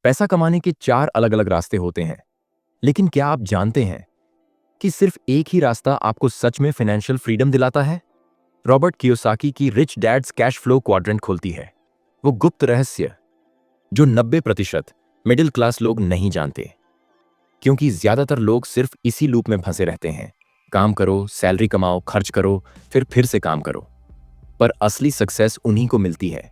पैसा कमाने के 4 अलग-अलग रास्ते होते हैं, लेकिन क्या आप जानते हैं कि सिर्फ एक ही रास्ता आपको सच में फाइनेंशियल फ्रीडम दिलाता है? रॉबर्ट कियोसाकी की rich dads cash flow quadrant खोलती है वो गुप्त रहस्य जो 90% मिडिल क्लास लोग नहीं जानते, क्योंकि ज्यादातर लोग सिर्फ इसी लूप में फंसे रहते हैं। काम करो, सैलरी कमाओ, खर्च करो, फिर से काम करो। पर असली सक्सेस उन्हीं को मिलती है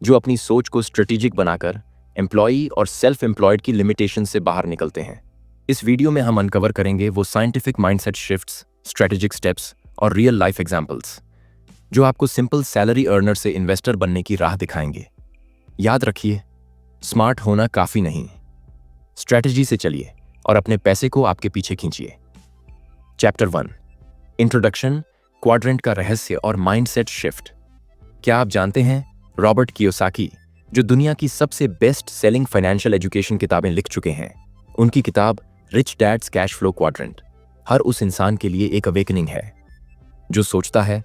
जो अपनी सोच को स्ट्रेटेजिक बनाकर एम्प्लॉई और सेल्फ एम्प्लॉयड की लिमिटेशन से बाहर निकलते हैं। इस वीडियो में हम अनकवर करेंगे वो scientific mindset shifts, strategic steps और रियल लाइफ एग्जांपल्स जो आपको सिंपल सैलरी अर्नर से इन्वेस्टर बनने की राह दिखाएंगे। याद रखिए, स्मार्ट होना काफी नहीं, स्ट्रेटेजी से चलिए और अपने पैसे को आपके पीछे खींचिए। चैप्टर 1, इंट्रोडक्शन, क्वाड्रेंट का रहस्य और माइंडसेट शिफ्ट। क्या आप जानते हैं, रॉबर्ट कियोसाकी, जो दुनिया की सबसे बेस्ट सेलिंग फाइनेंशियल एजुकेशन किताबें लिख चुके हैं, उनकी किताब rich dads cash flow Quadrant हर उस इंसान के लिए एक अवेकनिंग है जो सोचता है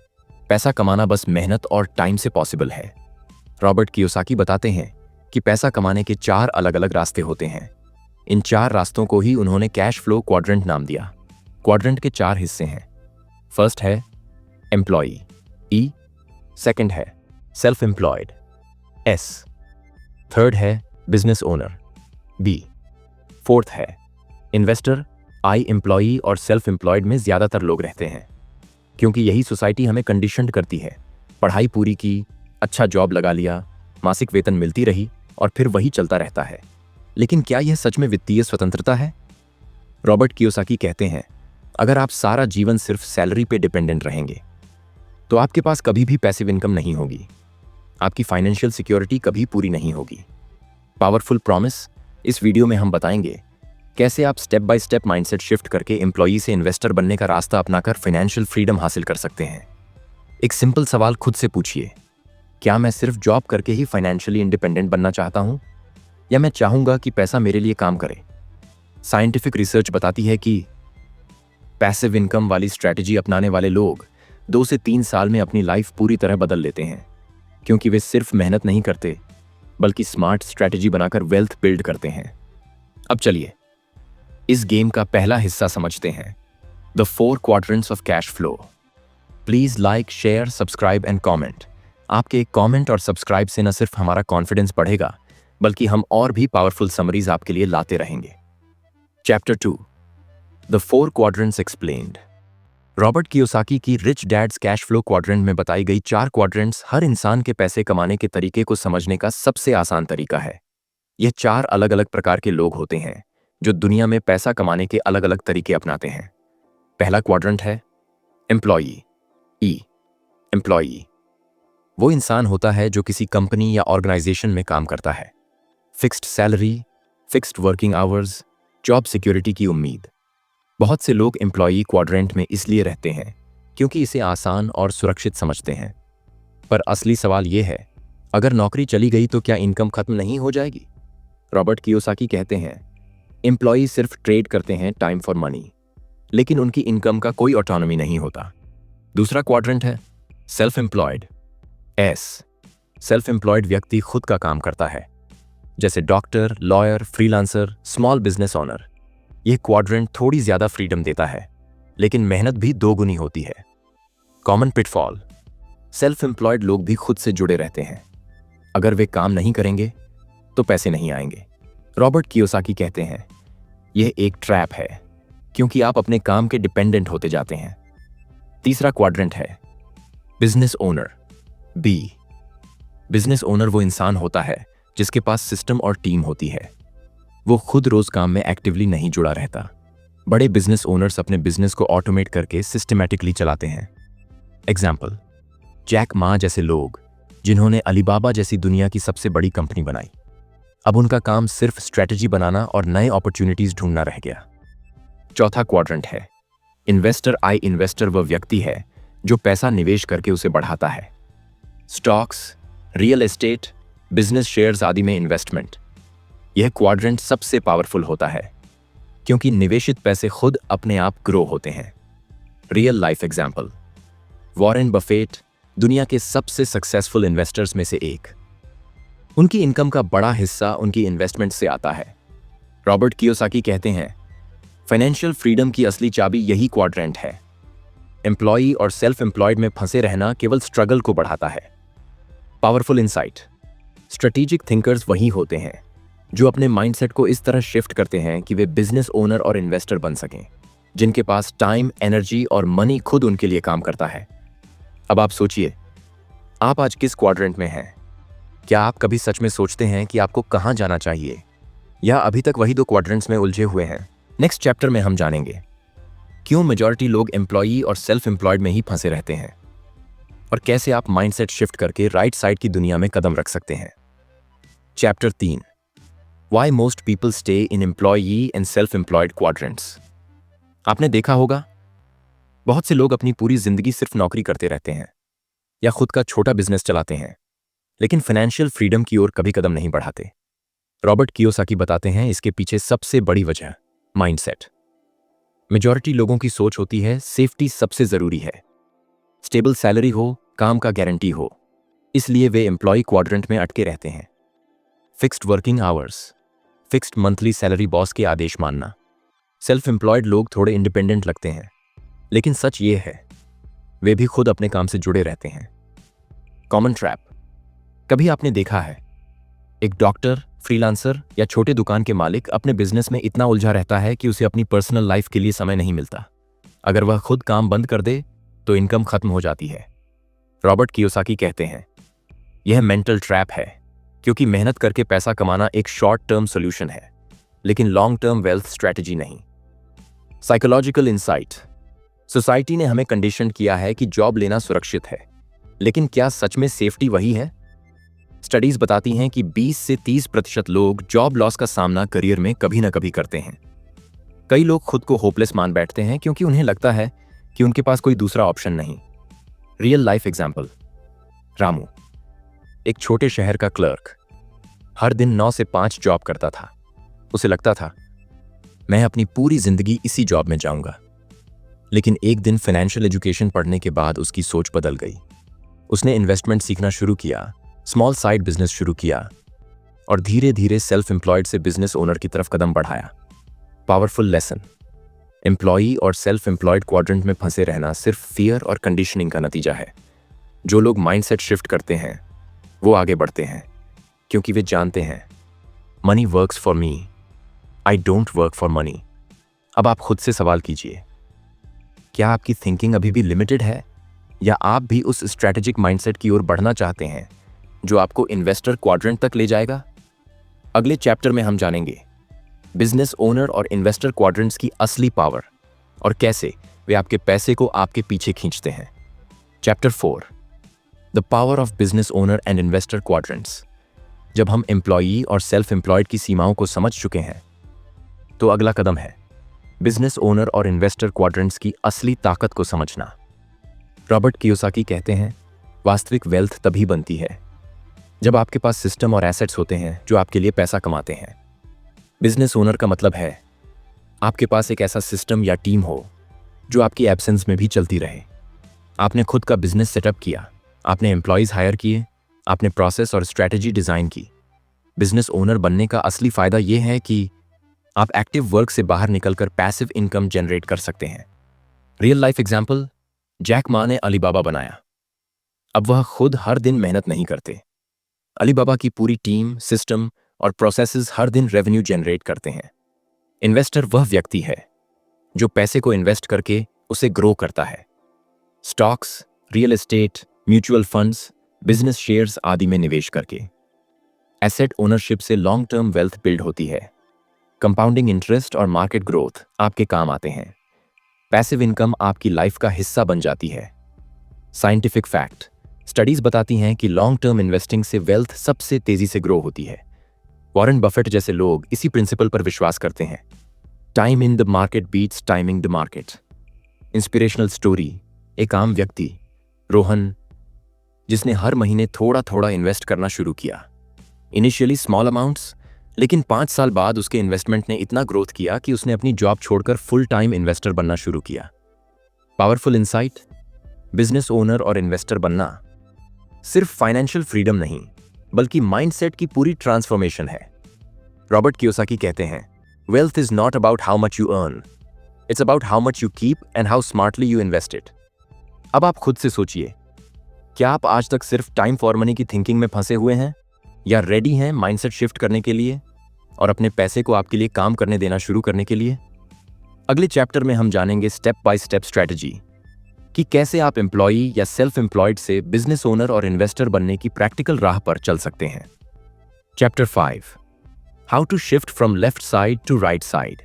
पैसा कमाना बस मेहनत और टाइम से पॉसिबल है। रॉबर्ट कियोसाकी बताते हैं कि पैसा कमाने के 4 अलग-अलग रास्ते होते हैं। इन 4 रास्तों को ही उन्होंने कैश फ्लो क्वाड्रेंट नाम दिया। क्वाड्रेंट के 4 हिस्से हैं। फर्स्ट है एम्प्लॉई, E। सेकंड है सेल्फ एम्प्लॉयड, S। थर्ड है बिजनेस ओनर, B। फोर्थ है इन्वेस्टर, I। एम्प्लॉई और सेल्फ एम्प्लॉयड में ज्यादातर लोग रहते हैं क्योंकि यही सोसाइटी हमें कंडीशन्ड करती है। पढ़ाई पूरी की, अच्छा जॉब लगा लिया, मासिक वेतन मिलती रही और फिर वही चलता रहता है। लेकिन क्या यह सच में वित्तीय स्वतंत्रता है? रॉबर्ट कियोसाकी कहते हैं, अगर आप सारा जीवन सिर्फ सैलरी पे डिपेंडेंट रहेंगे तो आपके पास कभी भी पैसिव इनकम नहीं होगी, आपकी फाइनेंशियल सिक्योरिटी कभी पूरी नहीं होगी। Powerful promise. इस वीडियो में हम बताएंगे कैसे आप step by step mindset shift करके एम्प्लॉई से इन्वेस्टर बनने का रास्ता अपनाकर फाइनेंशियल फ्रीडम हासिल कर सकते हैं। एक सिंपल सवाल खुद से पूछिए, क्या मैं सिर्फ जॉब करके ही फाइनेंशियली इंडिपेंडेंट बनना चाहता हूं, या मैं चाहूंगा कि पैसा मेरे लिए काम करे? साइंटिफिक रिसर्च बताती है कि पैसिव इनकम वाली स्ट्रैटेजी अपनाने वाले लोग 2 से 3 साल में अपनी लाइफ पूरी तरह बदल लेते हैं, क्योंकि वे सिर्फ मेहनत नहीं करते बल्कि स्मार्ट स्ट्रैटेजी बनाकर वेल्थ बिल्ड करते हैं। अब चलिए इस गेम का पहला हिस्सा समझते हैं, the 4 quadrants of cash flow. Please like, share, subscribe and comment. आपके एक कमेंट और सब्सक्राइब से न सिर्फ हमारा कॉन्फिडेंस बढ़ेगा बल्कि हम और भी पावरफुल समरीज आपके लिए लाते रहेंगे। Chapter 2, the 4 quadrants explained. Robert Kiyosaki की rich dads cash flow Quadrant में बताई गई 4 क्वाड्रेंट्स हर इंसान के पैसे कमाने के तरीके को समझने का सबसे आसान तरीका है। यह 4 अलग-अलग प्रकार के लोग होते हैं जो दुनिया में पैसा कमाने के अलग-अलग तरीके अपनाते हैं। पहला क्वाड्रेंट है एम्प्लॉई, E। एम्प्लॉई वो इंसान होता है जो किसी कंपनी या ऑर्गेनाइजेशन में काम करता है। Fixed salary, fixed working hours, job security की उम्मीद। बहुत से लोग एम्प्लॉई क्वाड्रेंट में इसलिए रहते हैं क्योंकि इसे आसान और सुरक्षित समझते हैं। पर असली सवाल यह है, अगर नौकरी चली गई तो क्या इनकम खत्म नहीं हो जाएगी? रॉबर्ट कियोसाकी कहते हैं, एम्प्लॉई सिर्फ ट्रेड करते हैं टाइम फॉर मनी, लेकिन उनकी इनकम का कोई ऑटोनॉमी नहीं होता। दूसरा क्वाड्रेंट है self employed, S। Self employed व्यक्ति खुद का काम करता है, जैसे doctor, lawyer, freelancer, small business owner. यह क्वाड्रेंट थोड़ी ज्यादा फ्रीडम देता है, लेकिन मेहनत भी 2 गुनी होती है। Common pitfall. सेल्फ एम्प्लॉयड लोग भी खुद से जुड़े रहते हैं। अगर वे काम नहीं करेंगे तो पैसे नहीं आएंगे। रॉबर्ट कियोसाकी कहते हैं, यह एक ट्रैप है क्योंकि आप अपने काम के डिपेंडेंट होते जाते हैं। तीसरा क्वाड्रेंट है business owner, B। Business owner वो इंसान होता है जिसके पास सिस्टम और टीम होती है। वो खुद रोज काम में एक्टिवली नहीं जुड़ा रहता। बड़े बिजनेस ओनर्स अपने बिजनेस को ऑटोमेट करके सिस्टमैटिकली चलाते हैं। एग्जाम्पल, जैक मा जैसे लोग जिन्होंने अलीबाबा जैसी दुनिया की सबसे बड़ी कंपनी बनाई। अब उनका काम सिर्फ स्ट्रैटेजी बनाना और नए अपॉर्चुनिटीज ढूंढना रह गया। चौथा क्वाड्रेंट है इन्वेस्टर, I। इन्वेस्टर वह व्यक्ति है जो पैसा निवेश करके उसे बढ़ाता है। Stocks, real estate, business shares आदि में इन्वेस्टमेंट। यह क्वाड्रेंट सबसे पावरफुल होता है क्योंकि निवेशित पैसे खुद अपने आप ग्रो होते हैं। Real life example, Warren Buffett दुनिया के सबसे सक्सेसफुल इन्वेस्टर्स में से एक। उनकी इनकम का बड़ा हिस्सा उनकी इन्वेस्टमेंट से आता है। रॉबर्ट कियोसाकी कहते हैं, फाइनेंशियल फ्रीडम की असली चाबी यही क्वाड्रेंट है। एम्प्लॉई और सेल्फ एम्प्लॉयड में फंसे रहना केवल स्ट्रगल को बढ़ाता है। Powerful insight. स्ट्रेटेजिक थिंकर्स वही होते हैं जो अपने माइंडसेट को इस तरह शिफ्ट करते हैं कि वे बिजनेस ओनर और इन्वेस्टर बन सकें, जिनके पास टाइम, एनर्जी और मनी खुद उनके लिए काम करता है। अब आप सोचिए, आप आज किस क्वाड्रेंट में हैं? क्या आप कभी सच में सोचते हैं कि आपको कहां जाना चाहिए, या अभी तक वही दो क्वाड्रेंट्स में उलझे हुए हैं? नेक्स्ट चैप्टर में हम जानेंगे क्यों मेजॉरिटी लोग एम्प्लॉई और सेल्फ एम्प्लॉयड में ही फंसे रहते हैं, और कैसे आप माइंडसेट शिफ्ट करके राइट साइड की दुनिया में कदम रख सकते हैं। Chapter 3, why most people stay in employee and self employed quadrants. आपने देखा होगा, बहुत से लोग अपनी पूरी जिंदगी सिर्फ नौकरी करते रहते हैं या खुद का छोटा बिजनेस चलाते हैं, लेकिन फाइनेंशियल फ्रीडम की ओर कभी कदम नहीं बढ़ाते। रॉबर्ट कियोसाकी बताते हैं, इसके पीछे सबसे बड़ी वजह माइंडसेट। मेजॉरिटी लोगों की सोच होती है सेफ्टी सबसे जरूरी है, स्टेबल सैलरी हो, काम का गारंटी हो, इसलिए वे एम्प्लॉय क्वाड्रेंट में अटके रहते हैं। Fixed working hours, fixed monthly salary, boss के आदेश मानना। सेल्फ एम्प्लॉयड लोग थोड़े इंडिपेंडेंट लगते हैं, लेकिन सच ये है वे भी खुद अपने काम से जुड़े रहते हैं। Common trap. कभी आपने देखा है एक डॉक्टर, फ्रीलांसर या छोटे दुकान के मालिक अपने बिजनेस में इतना उलझा रहता है कि उसे अपनी पर्सनल लाइफ के लिए समय नहीं मिलता। अगर वह खुद काम बंद कर दे तो इनकम खत्म हो जाती है। रॉबर्ट कियोसाकी कहते हैं, यह मेंटल ट्रैप है, क्योंकि मेहनत करके पैसा कमाना एक शॉर्ट टर्म सोल्यूशन है, लेकिन लॉन्ग टर्म वेल्थ स्ट्रैटेजी नहीं। Psychological insight. सोसाइटी ने हमें कंडीशन किया है कि जॉब लेना सुरक्षित है, लेकिन क्या सच में सेफ्टी वही है? स्टडीज बताती हैं कि 20 से 30% लोग जॉब लॉस का सामना करियर में कभी ना कभी करते हैं। कई लोग खुद को होपलेस मान बैठते हैं क्योंकि उन्हें लगता है कि उनके पास कोई दूसरा ऑप्शन नहीं। Real life example. रामू, एक छोटे शहर का क्लर्क, हर दिन 9 से 5 जॉब करता था। उसे लगता था मैं अपनी पूरी जिंदगी इसी जॉब में जाऊंगा। लेकिन एक दिन फाइनेंशियल एजुकेशन पढ़ने के बाद उसकी सोच बदल गई। उसने इन्वेस्टमेंट सीखना शुरू किया, स्मॉल साइड बिजनेस शुरू किया और धीरे धीरे सेल्फ एम्प्लॉयड से बिजनेस ओनर की तरफ कदम बढ़ाया। Powerful lesson. एम्प्लॉई और सेल्फ एम्प्लॉयड क्वाड्रेंट में फंसे रहना सिर्फ फियर और कंडीशनिंग का नतीजा है। जो लोग माइंडसेट शिफ्ट करते हैं वो आगे बढ़ते हैं, क्योंकि वे जानते हैं money works for me, I don't work for money. अब आप खुद से सवाल कीजिए, क्या आपकी थिंकिंग अभी भी लिमिटेड है, या आप भी उस स्ट्रैटेजिक माइंडसेट की ओर बढ़ना चाहते हैं जो आपको इन्वेस्टर क्वाड्रेंट तक ले जाएगा? अगले चैप्टर में हम जानेंगे बिजनेस ओनर और इन्वेस्टर क्वाड्रेंट्स की असली पावर और कैसे वे आपके पैसे को आपके पीछे खींचते हैं। Chapter 4, the power of business owner and investor quadrants. जब हम एम्प्लॉई और सेल्फ एम्प्लॉयड की सीमाओं को समझ चुके हैं, तो अगला कदम है बिजनेस ओनर और इन्वेस्टर क्वाड्रेंट्स की असली ताकत को समझना। रॉबर्ट कियोसाकी कहते हैं, वास्तविक वेल्थ तभी बनती है जब आपके पास सिस्टम और एसेट्स होते हैं जो आपके लिए पैसा कमाते हैं। बिजनेस ओनर का मतलब है आपके पास एक ऐसा सिस्टम या टीम हो जो आपकी एब्सेंस में भी चलती रहे। आपने खुद का बिजनेस सेटअप किया, आपने एम्प्लॉयज हायर किए, आपने प्रोसेस और स्ट्रैटेजी डिजाइन की। बिजनेस ओनर बनने का असली फायदा यह है कि आप एक्टिव वर्क से बाहर निकलकर पैसिव इनकम जनरेट कर सकते हैं। Real life example, Jack Ma ने अलीबाबा बनाया। अब वह खुद हर दिन मेहनत नहीं करते। अलीबाबा की पूरी टीम, सिस्टम और प्रोसेसेस हर दिन रेवेन्यू जनरेट करते हैं। इन्वेस्टर वह व्यक्ति है जो पैसे को इन्वेस्ट करके उसे ग्रो करता है। Stocks, real estate, mutual funds, business shares आदि में निवेश करके। एसेट ओनरशिप से लॉन्ग टर्म वेल्थ बिल्ड होती है। कंपाउंडिंग इंटरेस्ट और मार्केट ग्रोथ आपके काम आते हैं। पैसिव इनकम आपकी लाइफ का हिस्सा बन जाती है। साइंटिफिक फैक्ट, स्टडीज बताती हैं कि लॉन्ग टर्म इन्वेस्टिंग से वेल्थ सबसे तेजी से ग्रो होती है। वॉरेन बफेट जैसे लोग इसी प्रिंसिपल पर विश्वास करते हैं। Time in the market beats timing the market. Inspirational story, एक आम व्यक्ति, रोहन, जिसने हर महीने थोड़ा थोड़ा इन्वेस्ट करना शुरू किया। इनिशियली स्मॉल अमाउंट्स, लेकिन 5 साल बाद उसके इन्वेस्टमेंट ने इतना ग्रोथ किया कि उसने अपनी जॉब छोड़कर फुल टाइम इन्वेस्टर बनना शुरू किया। पावरफुल इंसाइट, बिजनेस ओनर और इन्वेस्टर बनना सिर्फ फाइनेंशियल फ्रीडम नहीं, बल्कि माइंडसेट की पूरी ट्रांसफॉर्मेशन है। रॉबर्ट कियोसाकी कहते हैं, wealth is not about how much you earn, it's about how much you keep and how smartly you invest it. अब आप खुद से सोचिए, क्या आप आज तक सिर्फ टाइम फॉर मनी की थिंकिंग में फंसे हुए हैं, या रेडी हैं माइंडसेट शिफ्ट करने के लिए और अपने पैसे को आपके लिए काम करने देना शुरू करने के लिए? अगले चैप्टर में हम जानेंगे स्टेप बाय स्टेप स्ट्रैटेजी कि कैसे आप एम्प्लॉई या सेल्फ एम्प्लॉयड से बिजनेस ओनर और इन्वेस्टर बनने की प्रैक्टिकल राह पर चल सकते हैं। Chapter 5, how to shift from left side to right side.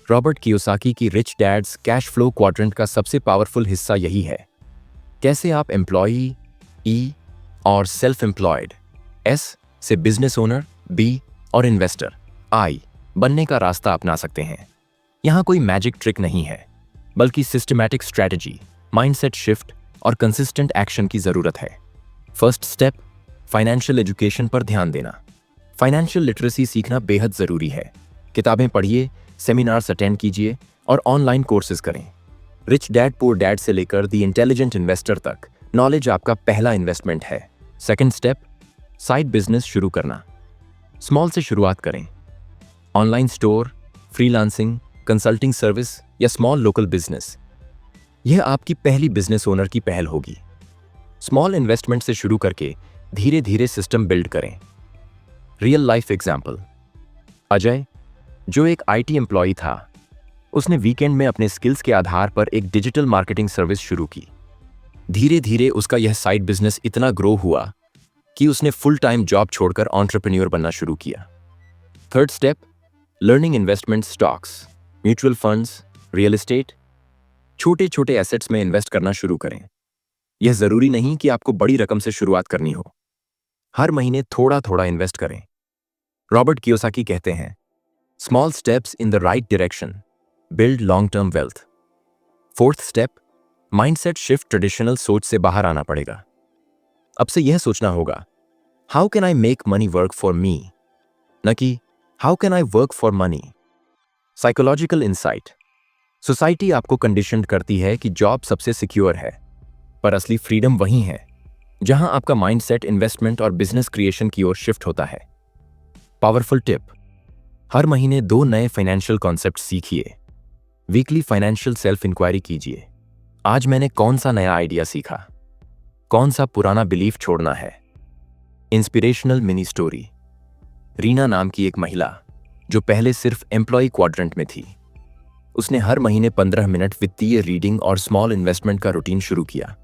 Robert Kiyosaki की rich dads cash flow Quadrant का सबसे पावरफुल हिस्सा यही है, कैसे आप एम्प्लॉई ई और सेल्फ एम्प्लॉयड एस से बिजनेस ओनर बी और इन्वेस्टर आई बनने का रास्ता अपना सकते हैं। यहां कोई मैजिक ट्रिक नहीं है, बल्कि सिस्टमैटिक स्ट्रैटेजी, माइंडसेट शिफ्ट और कंसिस्टेंट एक्शन की जरूरत है। फर्स्ट स्टेप, फाइनेंशियल एजुकेशन पर ध्यान देना। फाइनेंशियल लिटरेसी सीखना बेहद जरूरी है। किताबें पढ़िए, सेमिनार्स अटेंड कीजिए और ऑनलाइन कोर्सेज करें। रिच डैड पुअर डैड से लेकर द इंटेलिजेंट इन्वेस्टर तक नॉलेज आपका पहला इन्वेस्टमेंट है। सेकंड स्टेप, साइड बिजनेस शुरू करना। स्मॉल से शुरुआत करें। Online store, freelancing, consulting service या स्मॉल लोकल बिजनेस, यह आपकी पहली बिजनेस ओनर की पहल होगी। स्मॉल इन्वेस्टमेंट से शुरू करके धीरे धीरे सिस्टम बिल्ड करें। रियल लाइफ एग्जाम्पल, अजय जो एक आईटी एम्प्लॉय था, उसने वीकेंड में अपने स्किल्स के आधार पर एक डिजिटल मार्केटिंग सर्विस शुरू की। धीरे धीरे उसका यह साइड बिजनेस इतना ग्रो हुआ कि उसने फुल टाइम जॉब छोड़कर एंटरप्रेन्योर बनना शुरू किया। Third step, learning investment, stocks, mutual funds, real estate, छोटे छोटे एसेट्स में इन्वेस्ट करना शुरू करें। यह जरूरी नहीं कि आपको बड़ी रकम से शुरुआत करनी हो, हर महीने थोड़ा थोड़ा इन्वेस्ट करें। रॉबर्ट कियोसाकी कहते हैं, small steps in the right direction build long term wealth. Fourth step, mindset shift, traditional सोच से बाहर आना पड़ेगा। अब से यह सोचना होगा, how can I make money work for me, न कि how can I work for money. Psychological insight, society आपको कंडीशन करती है कि जॉब सबसे सिक्योर है, पर असली फ्रीडम वहीं है जहां आपका माइंडसेट इन्वेस्टमेंट और बिजनेस क्रिएशन की ओर शिफ्ट होता है। पावरफुल टिप, हर महीने 2 नए फाइनेंशियल कॉन्सेप्ट सीखिए। वीकली फाइनेंशियल सेल्फ इंक्वायरी कीजिए, आज मैंने कौन सा नया आइडिया सीखा, कौन सा पुराना बिलीफ छोड़ना है। इंस्पिरेशनल मिनी स्टोरी, रीना नाम की एक महिला जो पहले सिर्फ एम्प्लॉय क्वाड्रेंट में थी, उसने हर महीने 15 मिनट वित्तीय रीडिंग और स्मॉल इन्वेस्टमेंट का रूटीन शुरू किया।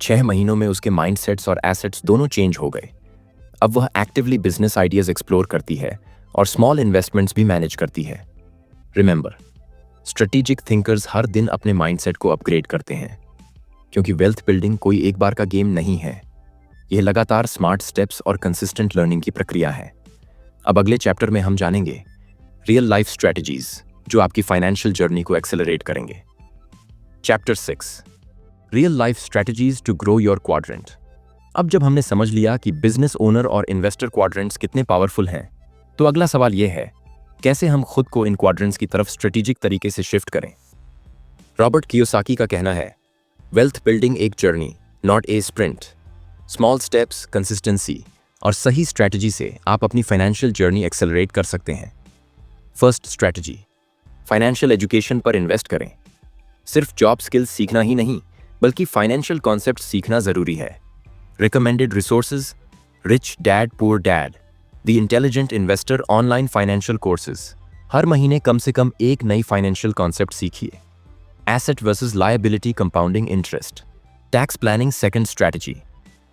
6 महीनों में उसके माइंडसेट्स और एसेट्स दोनों चेंज हो गए। अब वह एक्टिवली बिजनेस आइडियाज एक्सप्लोर करती है और स्मॉल इन्वेस्टमेंट्स भी मैनेज करती है। रिमेंबर, स्ट्रेटेजिक थिंकर्स हर दिन अपने माइंडसेट को अपग्रेड करते हैं, क्योंकि वेल्थ बिल्डिंग कोई एक बार का गेम नहीं है, यह लगातार स्मार्ट स्टेप्स और कंसिस्टेंट लर्निंग की प्रक्रिया है। अब अगले चैप्टर में हम जानेंगे रियल लाइफ स्ट्रैटेजीज जो आपकी फाइनेंशियल जर्नी को एक्सेलरेट करेंगे। Chapter 6, real life strategies to grow your quadrant. अब जब हमने समझ लिया कि बिजनेस ओनर और इन्वेस्टर क्वाड्रेंट्स कितने पावरफुल हैं, तो अगला सवाल यह है, कैसे हम खुद को इन क्वाड्रेंट्स की तरफ स्ट्रेटेजिक तरीके से शिफ्ट करें। रॉबर्ट कियोसाकी का कहना है, वेल्थ बिल्डिंग एक journey, not a sprint. Small steps, consistency और सही स्ट्रैटेजी से आप अपनी फाइनेंशियल जर्नी एक्सेलरेट कर सकते हैं। फर्स्ट स्ट्रैटेजी, फाइनेंशियल एजुकेशन पर इन्वेस्ट करें। सिर्फ जॉब स्किल्स सीखना ही नहीं, बल्कि फाइनेंशियल कॉन्सेप्ट सीखना जरूरी है। Recommended resources, Rich Dad Poor Dad, the intelligent investor online financial courses. हर महीने कम से कम एक नई फाइनेंशियल कॉन्सेप्ट सीखिए। Asset versus liability compounding interest. Tax planning second strategy,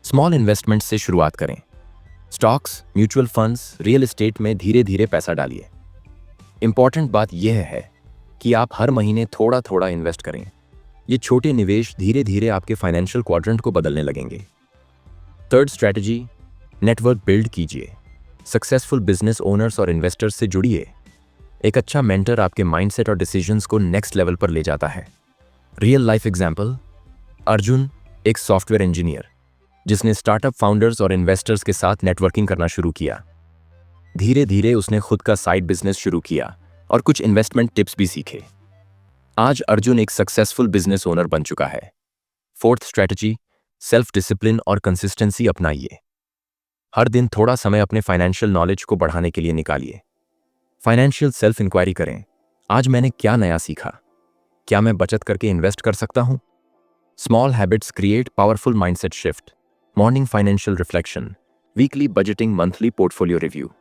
small investment से शुरुआत करें। Stocks, mutual funds, real estate में धीरे धीरे पैसा डालिए। इंपॉर्टेंट बात यह है कि आप हर महीने थोड़ा थोड़ा इन्वेस्ट करें। ये छोटे निवेश धीरे धीरे आपके फाइनेंशियल क्वाड्रेंट को बदलने लगेंगे। थर्ड स्ट्रैटेजी, नेटवर्क बिल्ड कीजिए। सक्सेसफुल बिजनेस ओनर्स और इन्वेस्टर्स से जुड़िए। एक अच्छा मेंटर आपके माइंडसेट और डिसीजंस को नेक्स्ट लेवल पर ले जाता है। रियल लाइफ एग्जाम्पल, अर्जुन एक सॉफ्टवेयर इंजीनियर जिसने स्टार्टअप फाउंडर्स और इन्वेस्टर्स के साथ नेटवर्किंग करना शुरू किया। धीरे धीरे उसने खुद का साइड बिजनेस शुरू किया और कुछ इन्वेस्टमेंट टिप्स भी सीखे। आज अर्जुन एक सक्सेसफुल बिजनेस ओनर बन चुका है। फोर्थ स्ट्रैटेजी, सेल्फ डिसिप्लिन और कंसिस्टेंसी अपनाइए। हर दिन थोड़ा समय अपने फाइनेंशियल नॉलेज को बढ़ाने के लिए निकालिए। फाइनेंशियल सेल्फ इंक्वायरी करें। आज मैंने क्या नया सीखा? क्या मैं बचत करके इन्वेस्ट कर सकता हूं? Small habits create powerful mindset shift. Morning financial reflection, weekly budgeting, monthly portfolio review.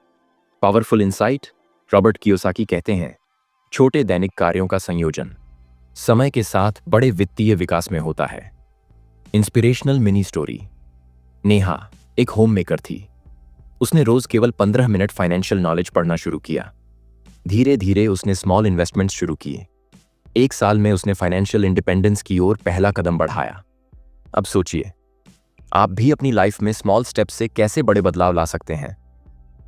Powerful insight. Robert Kiyosaki कहते हैं, छोटे दैनिक कार्यों का संयोजन समय के साथ बड़े वित्तीय विकास में होता है। Inspirational mini story. नेहा एक होम मेकर थी। उसने रोज केवल 15 मिनट फाइनेंशियल नॉलेज पढ़ना शुरू किया। धीरे धीरे उसने स्मॉल इन्वेस्टमेंट्स शुरू किए। 1 साल में उसने फाइनेंशियल इंडिपेंडेंस की ओर पहला कदम बढ़ाया। अब सोचिए, आप भी अपनी लाइफ में स्मॉल स्टेप से कैसे बड़े बदलाव ला सकते हैं।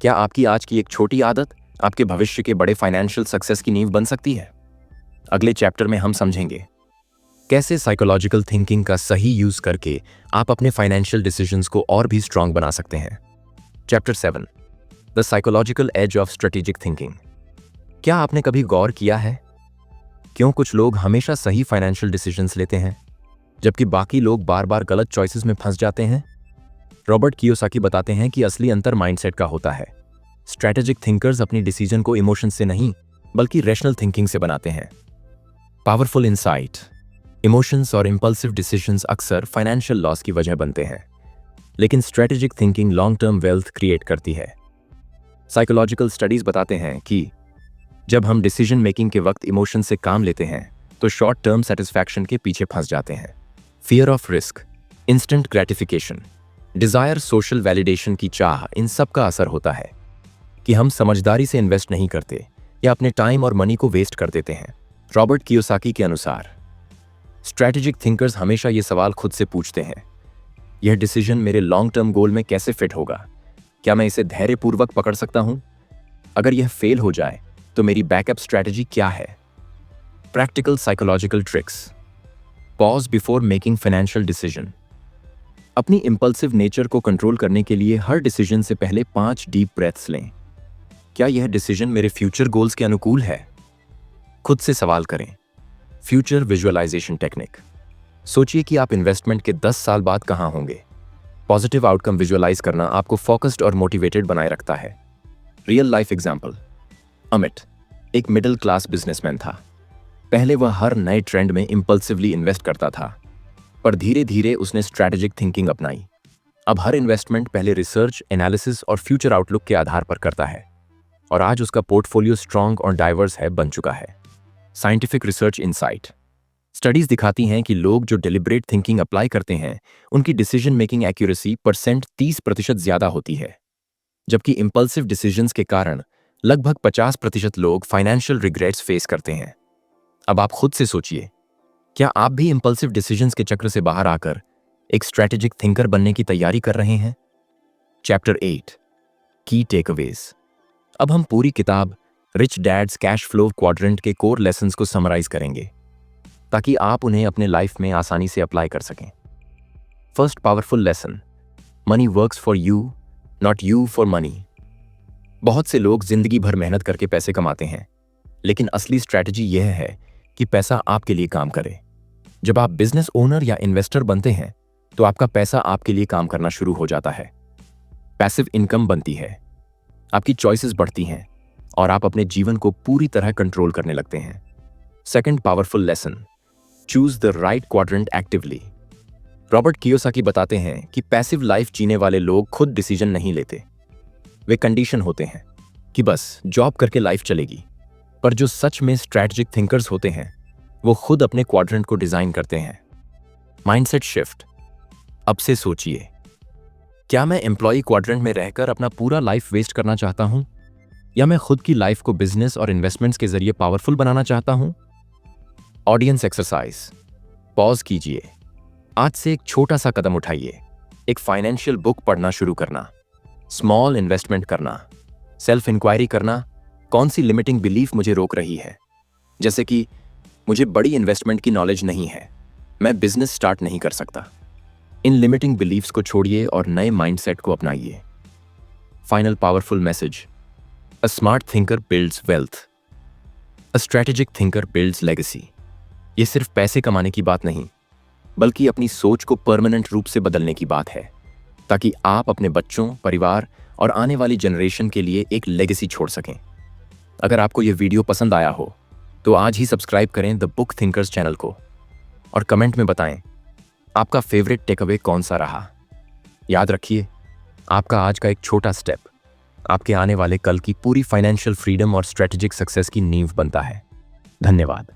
क्या आपकी आज की एक छोटी आदत आपके भविष्य के बड़े फाइनेंशियल सक्सेस की नींव बन सकती है? अगले चैप्टर में हम समझेंगे कैसे साइकोलॉजिकल थिंकिंग का सही यूज करके आप अपने फाइनेंशियल डिसीजंस को और भी स्ट्रांग बना सकते हैं। Chapter 7, the psychological edge of strategic thinking. क्या आपने कभी गौर किया है क्यों कुछ लोग हमेशा सही फाइनेंशियल डिसीजंस लेते हैं जबकि बाकी लोग बार बार गलत चॉइसेस में फंस जाते हैं? रॉबर्ट कियोसाकी बताते हैं कि असली अंतर माइंडसेट का होता है। स्ट्रेटेजिक थिंकर्स अपनी डिसीजन को इमोशन से नहीं बल्कि रैशनल थिंकिंग से बनाते हैं। Powerful insight. इमोशंस और इंपल्सिव डिसीजंस अक्सर फाइनेंशियल लॉस की वजह बनते हैं, लेकिन strategic thinking long term wealth create करती है। साइकोलॉजिकल स्टडीज बताते हैं कि जब हम डिसीजन मेकिंग के वक्त इमोशन से काम लेते हैं तो शॉर्ट टर्म सेटिस्फैक्शन के पीछे फंस जाते हैं। Fear of risk, instant gratification, desire, social validation की चाह, इन सब का असर होता है कि हम समझदारी से इन्वेस्ट नहीं करते या अपने टाइम और मनी को वेस्ट कर देते हैं। रॉबर्ट कियोसाकी के अनुसार स्ट्रेटेजिक थिंकर्स हमेशा ये सवाल खुद से पूछते हैं, यह डिसीजन मेरे लॉन्ग टर्म गोल में कैसे फिट होगा? क्या मैं इसे धैर्यपूर्वक पकड़ सकता हूं? अगर यह फेल हो जाए तो मेरी बैकअप स्ट्रेटजी क्या है? Practical psychological tricks. Pause before making financial decision. अपनी इंपल्सिव नेचर को कंट्रोल करने के लिए हर डिसीजन से पहले 5 डीप ब्रेथ्स लें। क्या यह डिसीजन मेरे फ्यूचर गोल्स के अनुकूल है? खुद से सवाल करें। Future visualisation technique. सोचिए कि आप इन्वेस्टमेंट के 10 साल बाद कहां होंगे। पॉजिटिव आउटकम विजुअलाइज करना आपको फोकस्ड और मोटिवेटेड बनाए रखता है। Real life example. अमित एक मिडिल क्लास बिजनेसमैन था। पहले वह हर नए ट्रेंड में इंपल्सिवली इन्वेस्ट करता था, पर धीरे धीरे उसने स्ट्रैटेजिक थिंकिंग अपनाई। अब हर इन्वेस्टमेंट पहले रिसर्च, एनालिसिस और फ्यूचर आउटलुक के आधार पर करता है, और आज उसका पोर्टफोलियो स्ट्रांग और डाइवर्स बन चुका है। Scientific research insight. स्टडीज दिखाती हैं कि लोग जो डेलिब्रेट थिंकिंग अप्लाई करते हैं उनकी डिसीजन मेकिंग एक्यूरेसी 30% ज्यादा होती है, जबकि इंपल्सिव डिसीजंस के कारण लगभग 50% लोग फाइनेंशियल रिग्रेट्स फेस करते हैं। अब आप खुद से सोचिए, क्या आप भी इंपल्सिव डिसीजंस के चक्र से बाहर आकर एक स्ट्रेटेजिक थिंकर बनने की तैयारी कर रहे हैं? चैप्टर 8, की टेकअवेज। अब हम पूरी किताब rich dads cash flow quadrant के कोर लेसन्स को समराइज करेंगे ताकि आप उन्हें अपने लाइफ में आसानी से अप्लाई कर सकें। First powerful lesson, money works for you, not you for money. बहुत से लोग जिंदगी भर मेहनत करके पैसे कमाते हैं, लेकिन असली स्ट्रैटेजी यह है कि पैसा आपके लिए काम करे। जब आप बिजनेस ओनर या इन्वेस्टर बनते हैं तो आपका पैसा आपके लिए काम करना शुरू हो जाता है। पैसिव इनकम बनती है, आपकी चॉइसेस बढ़ती हैं और आप अपने जीवन को पूरी तरह कंट्रोल करने लगते हैं। Second powerful lesson, choose the right quadrant actively. Robert Kiyosaki बताते हैं कि पैसिव लाइफ जीने वाले लोग खुद डिसीजन नहीं लेते, वे कंडीशन होते हैं कि बस जॉब करके लाइफ चलेगी। पर जो सच में स्ट्रैटेजिक थिंकर्स होते हैं वो खुद अपने क्वाड्रेंट को डिजाइन करते हैं। Mindset shift. अब से सोचिए, क्या मैं एम्प्लॉय क्वाड्रेंट में रहकर अपना पूरा लाइफ वेस्ट करना चाहता हूं या मैं खुद की लाइफ को बिजनेस और इन्वेस्टमेंट्स के जरिए पावरफुल बनाना चाहता हूं? Audience exercise. पॉज कीजिए, आज से एक छोटा सा कदम उठाइए। एक फाइनेंशियल बुक पढ़ना शुरू करना, स्मॉल इन्वेस्टमेंट करना, सेल्फ इंक्वायरी करना, कौन सी लिमिटिंग बिलीफ मुझे रोक रही है, जैसे कि मुझे बड़ी इन्वेस्टमेंट की नॉलेज नहीं है, मैं बिजनेस स्टार्ट नहीं कर सकता। इन लिमिटिंग बिलीफ्स को छोड़िए और नए माइंडसेट को अपनाइए। Final powerful message, a smart thinker builds wealth, a strategic thinker builds legacy. ये सिर्फ पैसे कमाने की बात नहीं, बल्कि अपनी सोच को परमानेंट रूप से बदलने की बात है, ताकि आप अपने बच्चों, परिवार और आने वाली जनरेशन के लिए एक लेगेसी छोड़ सकें। अगर आपको यह वीडियो पसंद आया हो तो आज ही सब्सक्राइब करें द बुक थिंकर्स चैनल को और कमेंट में बताएं आपका फेवरेट टेकअवे कौन सा रहा। याद रखिए, आपका आज का एक छोटा स्टेप आपके आने वाले कल की पूरी फाइनेंशियल फ्रीडम और स्ट्रेटेजिक सक्सेस की नींव बनता है। धन्यवाद।